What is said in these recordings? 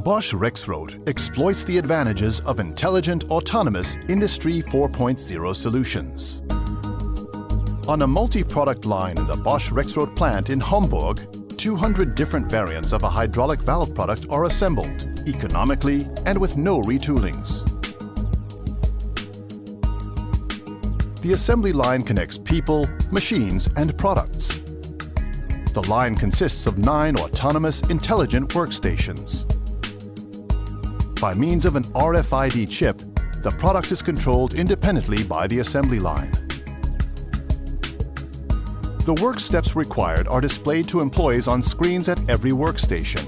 Bosch Rexroth exploits the advantages of intelligent, autonomous Industry 4.0 solutions. On a multi-product line in the Bosch Rexroth plant in Hamburg, 200 different variants of a hydraulic valve product are assembled, economically and with no retoolings. The assembly line connects people, machines, and products. The line consists of 9 autonomous, intelligent workstations. By means of an RFID chip, the product is controlled independently by the assembly line. The work steps required are displayed to employees on screens at every workstation.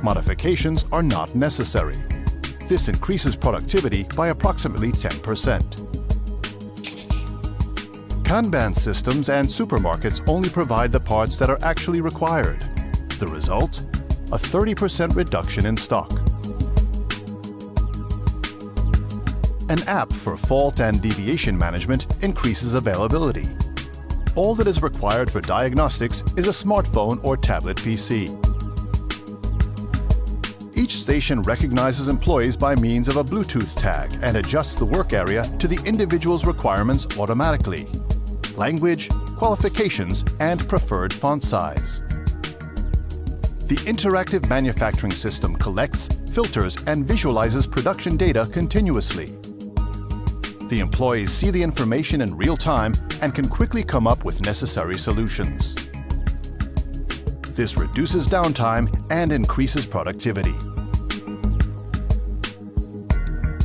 Modifications are not necessary. This increases productivity by approximately 10%. Kanban systems and supermarkets only provide the parts that are actually required. The result? A 30% reduction in stock. An app for fault and deviation management increases availability. All that is required for diagnostics is a smartphone or tablet PC. Each station recognizes employees by means of a Bluetooth tag and adjusts the work area to the individual's requirements automatically. Language, qualifications, and preferred font size. The interactive manufacturing system collects, filters, and visualizes production data continuously. The employees see the information in real time and can quickly come up with necessary solutions. This reduces downtime and increases productivity.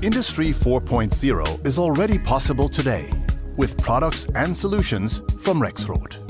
Industry 4.0 is already possible today with products and solutions from Rexroth.